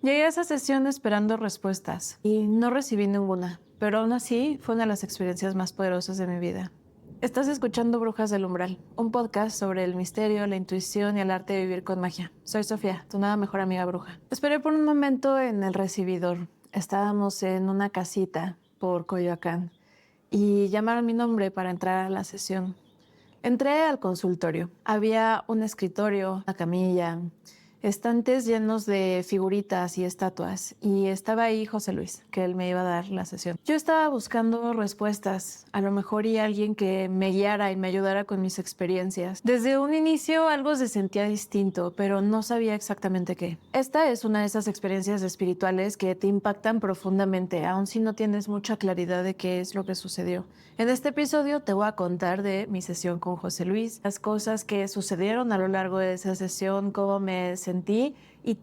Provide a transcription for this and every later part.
Llegué a esa sesión esperando respuestas y no recibí ninguna, pero aún así fue una de las experiencias más poderosas de mi vida. Estás escuchando Brujas del Umbral, un podcast sobre el misterio, la intuición y el arte de vivir con magia. Soy Sofía, tu nueva mejor amiga bruja. Esperé por un momento en el recibidor. Estábamos en una casita por Coyoacán y llamaron mi nombre para entrar a la sesión. Entré al consultorio. Había un escritorio, una camilla, estantes llenos de figuritas y estatuas, y estaba ahí José Luis, que él me iba a dar la sesión. Yo estaba buscando respuestas, a lo mejor y alguien que me guiara y me ayudara con mis experiencias. Desde un inicio algo se sentía distinto, pero no sabía exactamente qué. Esta es una de esas experiencias espirituales que te impactan profundamente, aun si no tienes mucha claridad de qué es lo que sucedió. En este episodio te voy a contar de mi sesión con José Luis, las cosas que sucedieron a lo largo de esa sesión, cómo me sentí y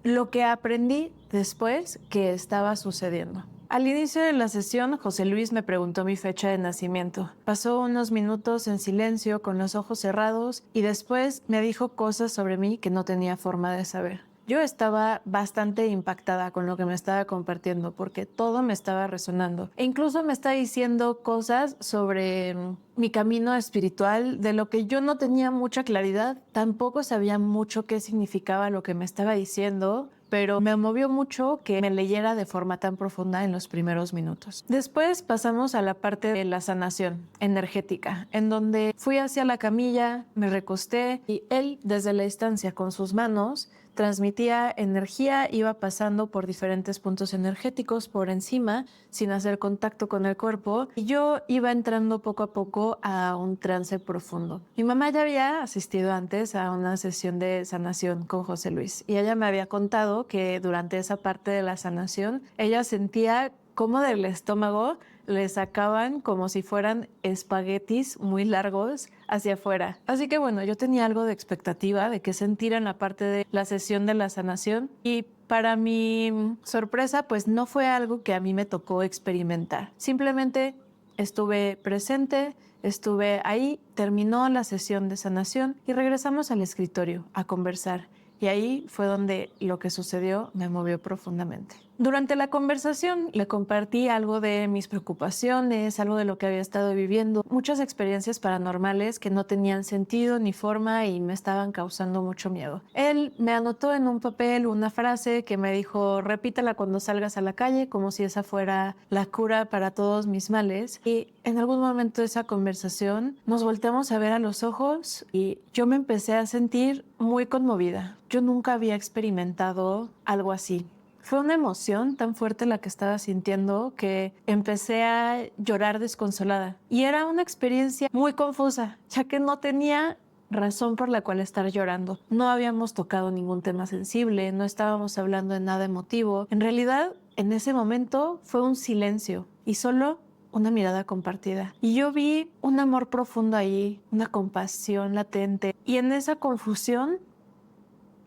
lo que aprendí después que estaba sucediendo. Al inicio de la sesión, José Luis me preguntó mi fecha de nacimiento. Pasó unos minutos en silencio con los ojos cerrados y después me dijo cosas sobre mí que no tenía forma de saber. Yo estaba bastante impactada con lo que me estaba compartiendo porque todo me estaba resonando. E incluso me está diciendo cosas sobre mi camino espiritual de lo que yo no tenía mucha claridad. Tampoco sabía mucho qué significaba lo que me estaba diciendo, pero me movió mucho que me leyera de forma tan profunda en los primeros minutos. Después pasamos a la parte de la sanación energética, en donde fui hacia la camilla, me recosté y él desde la distancia con sus manos transmitía energía, iba pasando por diferentes puntos energéticos por encima, sin hacer contacto con el cuerpo, y yo iba entrando poco a poco a un trance profundo. Mi mamá ya había asistido antes a una sesión de sanación con José Luis, y ella me había contado que durante esa parte de la sanación, ella sentía cómo del estómago le sacaban como si fueran espaguetis muy largos hacia afuera. Así que bueno, yo tenía algo de expectativa de qué sentir en la parte de la sesión de la sanación y para mi sorpresa pues no fue algo que a mí me tocó experimentar. Simplemente estuve presente, estuve ahí, terminó la sesión de sanación y regresamos al escritorio a conversar. Y ahí fue donde lo que sucedió me movió profundamente. Durante la conversación le compartí algo de mis preocupaciones, algo de lo que había estado viviendo, muchas experiencias paranormales que no tenían sentido ni forma y me estaban causando mucho miedo. Él me anotó en un papel una frase que me dijo, repítela cuando salgas a la calle, como si esa fuera la cura para todos mis males. Y en algún momento de esa conversación nos volteamos a ver a los ojos y yo me empecé a sentir muy conmovida. Yo nunca había experimentado algo así. Fue una emoción tan fuerte la que estaba sintiendo que empecé a llorar desconsolada. Y era una experiencia muy confusa, ya que no tenía razón por la cual estar llorando. No habíamos tocado ningún tema sensible, no estábamos hablando de nada emotivo. En realidad, en ese momento fue un silencio y solo una mirada compartida. Y yo vi un amor profundo ahí, una compasión latente. Y en esa confusión,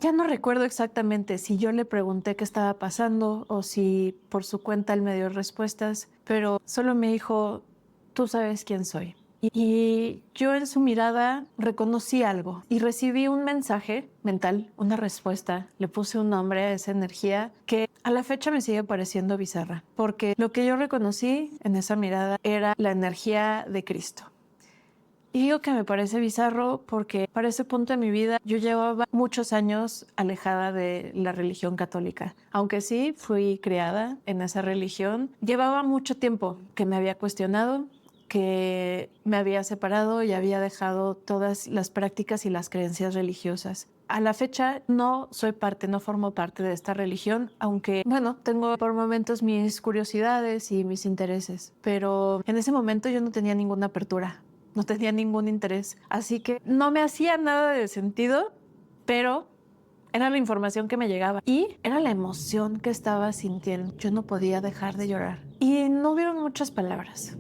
ya no recuerdo exactamente si yo le pregunté qué estaba pasando o si por su cuenta él me dio respuestas, pero solo me dijo, tú sabes quién soy. Y yo en su mirada reconocí algo y recibí un mensaje mental, una respuesta. Le puse un nombre a esa energía que a la fecha me sigue pareciendo bizarra, porque lo que yo reconocí en esa mirada era la energía de Cristo. Y digo que me parece bizarro porque para ese punto de mi vida yo llevaba muchos años alejada de la religión católica. Aunque sí fui criada en esa religión, llevaba mucho tiempo que me había cuestionado, que me había separado y había dejado todas las prácticas y las creencias religiosas. A la fecha no formo parte de esta religión, aunque, bueno, tengo por momentos mis curiosidades y mis intereses, pero en ese momento yo no tenía ninguna apertura. No tenía ningún interés. Así que no me hacía nada de sentido, pero era la información que me llegaba y era la emoción que estaba sintiendo. Yo no podía dejar de llorar. Y no hubieron muchas palabras.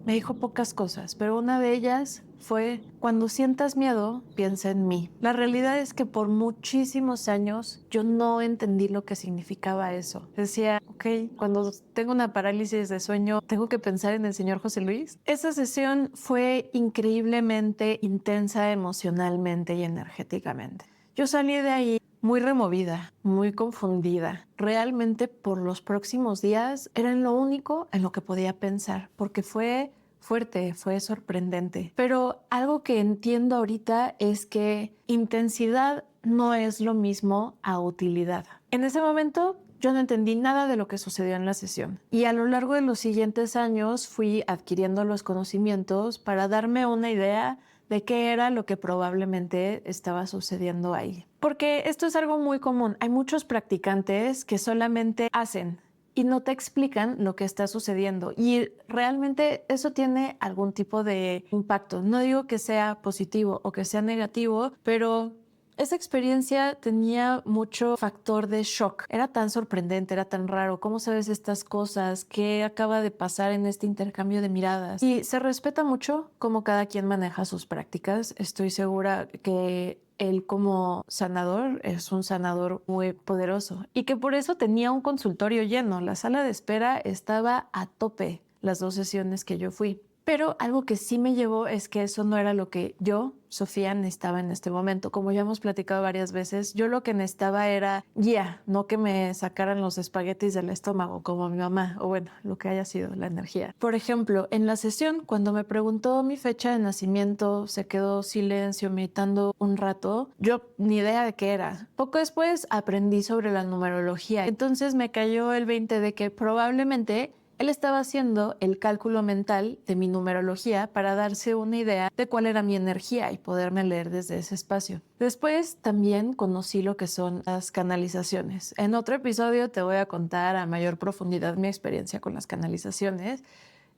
Me dijo pocas cosas, pero una de ellas fue, cuando sientas miedo, piensa en mí. La realidad es que por muchísimos años yo no entendí lo que significaba eso. Decía, ok, cuando tengo una parálisis de sueño, ¿tengo que pensar en el señor José Luis? Esa sesión fue increíblemente intensa emocionalmente y energéticamente. Yo salí de ahí muy removida, muy confundida. Realmente por los próximos días era lo único en lo que podía pensar, porque fue fuerte, fue sorprendente. Pero algo que entiendo ahorita es que intensidad no es lo mismo a utilidad. En ese momento yo no entendí nada de lo que sucedió en la sesión y a lo largo de los siguientes años fui adquiriendo los conocimientos para darme una idea de qué era lo que probablemente estaba sucediendo ahí. Porque esto es algo muy común. Hay muchos practicantes que solamente hacen y no te explican lo que está sucediendo. Y realmente eso tiene algún tipo de impacto. No digo que sea positivo o que sea negativo, pero esa experiencia tenía mucho factor de shock. Era tan sorprendente, era tan raro. ¿Cómo sabes estas cosas? ¿Qué acaba de pasar en este intercambio de miradas? Y se respeta mucho cómo cada quien maneja sus prácticas. Estoy segura que él como sanador es un sanador muy poderoso y que por eso tenía un consultorio lleno. La sala de espera estaba a tope las 2 sesiones que yo fui. Pero algo que sí me llevó es que eso no era lo que yo, Sofía, necesitaba en este momento. Como ya hemos platicado varias veces, yo lo que necesitaba era guía, no que me sacaran los espaguetis del estómago como mi mamá, o bueno, lo que haya sido la energía. Por ejemplo, en la sesión, cuando me preguntó mi fecha de nacimiento, se quedó silencio, meditando un rato, yo ni idea de qué era. Poco después aprendí sobre la numerología. Entonces me cayó el 20 de que probablemente él estaba haciendo el cálculo mental de mi numerología para darse una idea de cuál era mi energía y poderme leer desde ese espacio. Después también conocí lo que son las canalizaciones. En otro episodio te voy a contar a mayor profundidad mi experiencia con las canalizaciones,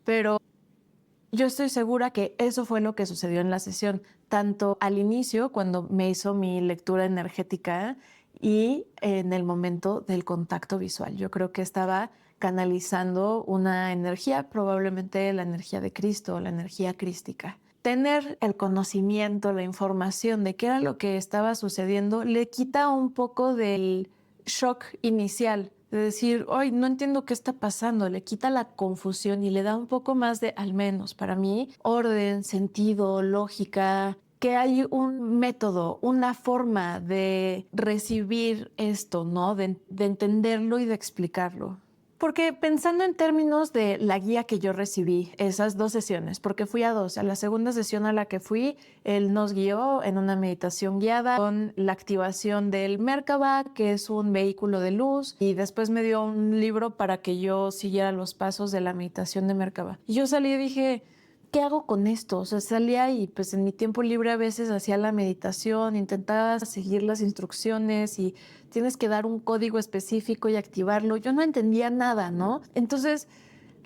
pero yo estoy segura que eso fue lo que sucedió en la sesión, tanto al inicio, cuando me hizo mi lectura energética, y en el momento del contacto visual. Yo creo que estaba canalizando una energía, probablemente la energía de Cristo, la energía crística. Tener el conocimiento, la información de qué era lo que estaba sucediendo, le quita un poco del shock inicial, de decir, hoy no entiendo qué está pasando, le quita la confusión y le da un poco más de, al menos para mí, orden, sentido, lógica, que hay un método, una forma de recibir esto, ¿no? De entenderlo y de explicarlo. Porque pensando en términos de la guía que yo recibí, esas 2 sesiones, porque fui a 2, a la segunda sesión a la que fui, él nos guió en una meditación guiada con la activación del Merkaba, que es un vehículo de luz, y después me dio un libro para que yo siguiera los pasos de la meditación de Merkaba. Y yo salí y dije, ¿qué hago con esto? O sea, salía y pues en mi tiempo libre a veces hacía la meditación, intentaba seguir las instrucciones y tienes que dar un código específico y activarlo. Yo no entendía nada, ¿no? Entonces,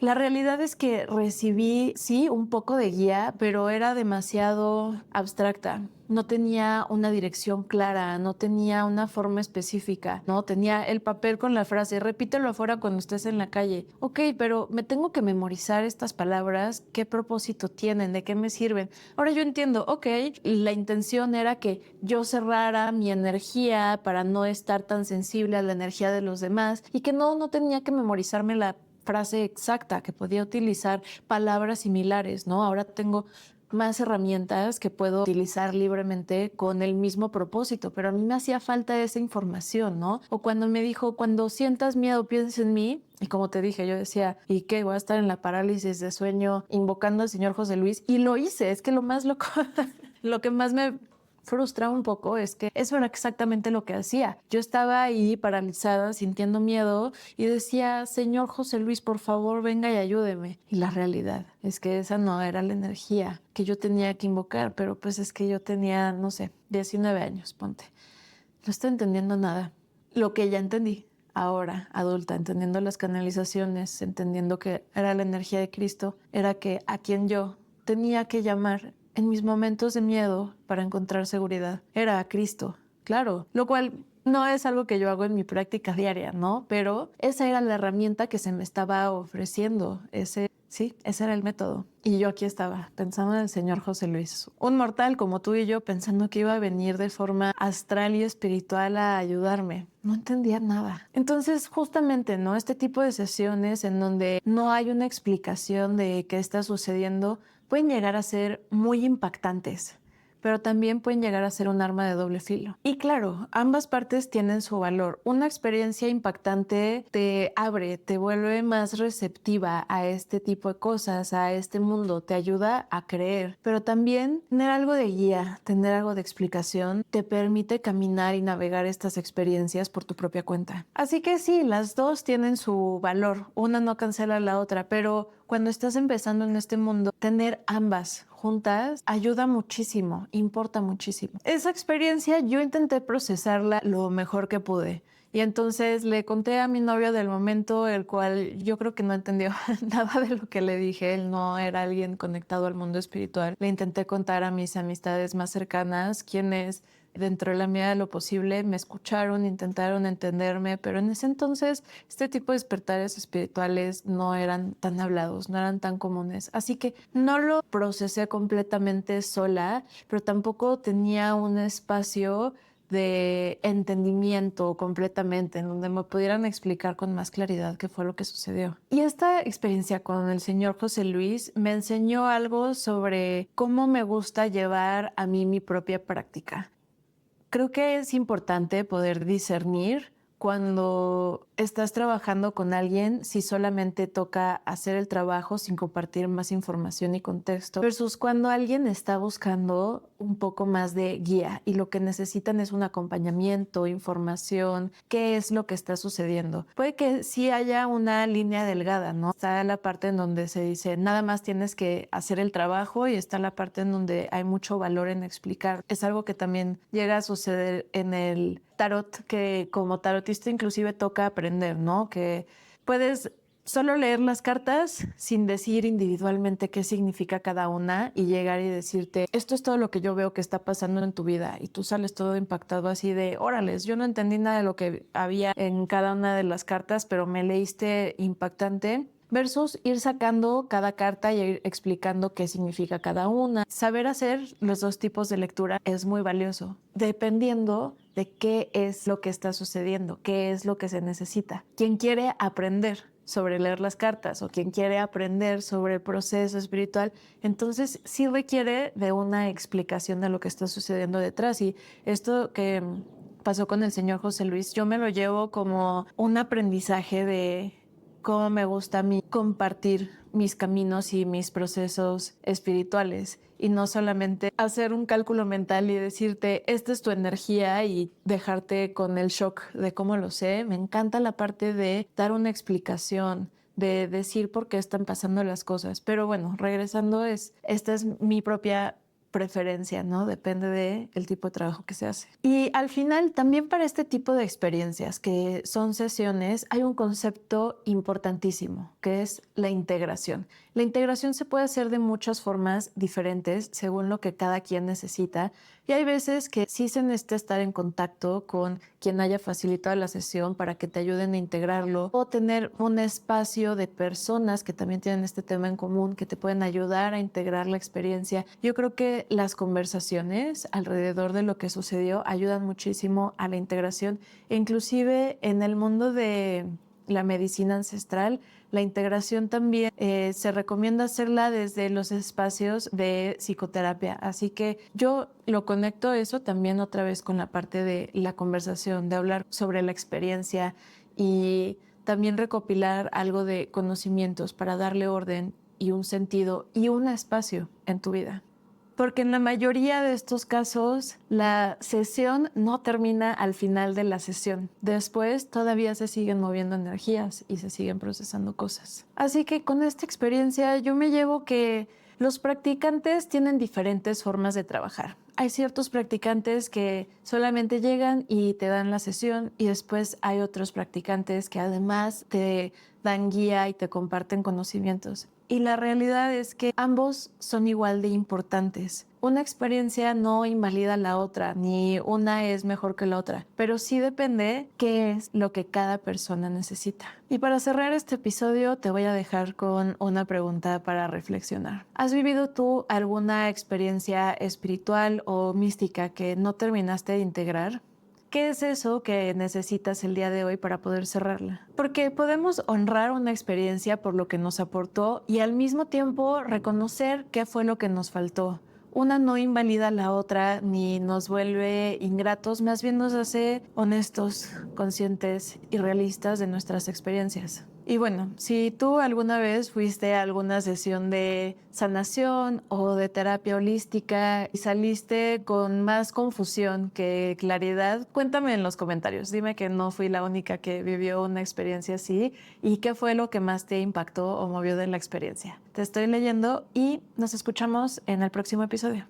la realidad es que recibí, sí, un poco de guía, pero era demasiado abstracta. No tenía una dirección clara, no tenía una forma específica, ¿no? Tenía el papel con la frase, repítelo afuera cuando estés en la calle. Ok, pero me tengo que memorizar estas palabras, ¿qué propósito tienen? ¿De qué me sirven? Ahora yo entiendo, ok, la intención era que yo cerrara mi energía para no estar tan sensible a la energía de los demás y que no tenía que memorizarme la frase exacta, que podía utilizar palabras similares, ¿no? Ahora tengo más herramientas que puedo utilizar libremente con el mismo propósito, pero a mí me hacía falta esa información, ¿no? O cuando me dijo, cuando sientas miedo, piensa en mí. Y como te dije, yo decía, ¿y qué? Voy a estar en la parálisis de sueño invocando al señor José Luis. Y lo hice, es que lo más loco, lo que más me frustra un poco es que eso era exactamente lo que hacía. Yo estaba ahí paralizada, sintiendo miedo y decía, señor José Luis, por favor, venga y ayúdeme. Y la realidad es que esa no era la energía que yo tenía que invocar, pero pues es que yo tenía, no sé, 19 años, ponte. No estoy entendiendo nada. Lo que ya entendí ahora, adulta, entendiendo las canalizaciones, entendiendo que era la energía de Cristo, era que a quien yo tenía que llamar en mis momentos de miedo para encontrar seguridad era a Cristo, claro, lo cual no es algo que yo hago en mi práctica diaria, ¿no? Pero esa era la herramienta que se me estaba ofreciendo, sí, ese era el método. Y yo aquí estaba, pensando en el señor José Luis, un mortal como tú y yo, pensando que iba a venir de forma astral y espiritual a ayudarme. No entendía nada. Entonces, justamente, ¿no? Este tipo de sesiones en donde no hay una explicación de qué está sucediendo pueden llegar a ser muy impactantes, pero también pueden llegar a ser un arma de doble filo. Y claro, ambas partes tienen su valor. Una experiencia impactante te abre, te vuelve más receptiva a este tipo de cosas, a este mundo, te ayuda a creer, pero también tener algo de guía, tener algo de explicación, te permite caminar y navegar estas experiencias por tu propia cuenta. Así que sí, las dos tienen su valor, una no cancela la otra, pero cuando estás empezando en este mundo, tener ambas juntas ayuda muchísimo, importa muchísimo. Esa experiencia yo intenté procesarla lo mejor que pude. Y entonces le conté a mi novio del momento, el cual yo creo que no entendió nada de lo que le dije. Él no era alguien conectado al mundo espiritual. Le intenté contar a mis amistades más cercanas, quienes dentro de la medida de lo posible me escucharon, intentaron entenderme, pero en ese entonces este tipo de despertares espirituales no eran tan hablados, no eran tan comunes. Así que no lo procesé completamente sola, pero tampoco tenía un espacio de entendimiento completamente, en donde me pudieran explicar con más claridad qué fue lo que sucedió. Y esta experiencia con el señor José Luis me enseñó algo sobre cómo me gusta llevar a mí mi propia práctica. Creo que es importante poder discernir cuando estás trabajando con alguien si solamente toca hacer el trabajo sin compartir más información y contexto, versus cuando alguien está buscando un poco más de guía y lo que necesitan es un acompañamiento, información, qué es lo que está sucediendo. Puede que sí haya una línea delgada, ¿no? Está la parte en donde se dice nada más tienes que hacer el trabajo y está la parte en donde hay mucho valor en explicar. Es algo que también llega a suceder en el tarot, que como tarotista inclusive toca aprender, ¿no? Que puedes solo leer las cartas sin decir individualmente qué significa cada una y llegar y decirte, esto es todo lo que yo veo que está pasando en tu vida, y tú sales todo impactado así de, órales, yo no entendí nada de lo que había en cada una de las cartas, pero me leíste impactante. Versus ir sacando cada carta y ir explicando qué significa cada una. Saber hacer los dos tipos de lectura es muy valioso, dependiendo de qué es lo que está sucediendo, qué es lo que se necesita. Quien quiere aprender sobre leer las cartas o quien quiere aprender sobre el proceso espiritual, entonces sí requiere de una explicación de lo que está sucediendo detrás. Y esto que pasó con el señor José Luis, yo me lo llevo como un aprendizaje de cómo me gusta a mí compartir mis caminos y mis procesos espirituales, y no solamente hacer un cálculo mental y decirte, esta es tu energía y dejarte con el shock de cómo lo sé. Me encanta la parte de dar una explicación, de decir por qué están pasando las cosas. Pero bueno, regresando, esta es mi propia preferencia, ¿no? Depende del tipo de trabajo que se hace. Y al final, también para este tipo de experiencias, que son sesiones, hay un concepto importantísimo, que es la integración. La integración se puede hacer de muchas formas diferentes según lo que cada quien necesita, y hay veces que sí se necesita estar en contacto con quien haya facilitado la sesión para que te ayuden a integrarlo, o tener un espacio de personas que también tienen este tema en común, que te pueden ayudar a integrar la experiencia. Yo creo que las conversaciones alrededor de lo que sucedió ayudan muchísimo a la integración, e inclusive en el mundo de la medicina ancestral, la integración también se recomienda hacerla desde los espacios de psicoterapia. Así que yo lo conecto eso también otra vez con la parte de la conversación, de hablar sobre la experiencia y también recopilar algo de conocimientos para darle orden y un sentido y un espacio en tu vida. Porque en la mayoría de estos casos, la sesión no termina al final de la sesión. Después todavía se siguen moviendo energías y se siguen procesando cosas. Así que con esta experiencia yo me llevo que los practicantes tienen diferentes formas de trabajar. Hay ciertos practicantes que solamente llegan y te dan la sesión, y después hay otros practicantes que además te dan guía y te comparten conocimientos. Y la realidad es que ambos son igual de importantes. Una experiencia no invalida la otra, ni una es mejor que la otra, pero sí depende qué es lo que cada persona necesita. Y para cerrar este episodio te voy a dejar con una pregunta para reflexionar. ¿Has vivido tú alguna experiencia espiritual o mística que no terminaste de integrar? ¿Qué es eso que necesitas el día de hoy para poder cerrarla? Porque podemos honrar una experiencia por lo que nos aportó y al mismo tiempo reconocer qué fue lo que nos faltó, Una no invalida a la otra ni nos vuelve ingratos, más bien nos hace honestos, conscientes y realistas de nuestras experiencias. Y bueno, si tú alguna vez fuiste a alguna sesión de sanación o de terapia holística y saliste con más confusión que claridad, cuéntame en los comentarios. Dime que no fui la única que vivió una experiencia así y qué fue lo que más te impactó o movió de la experiencia. Te estoy leyendo y nos escuchamos en el próximo episodio.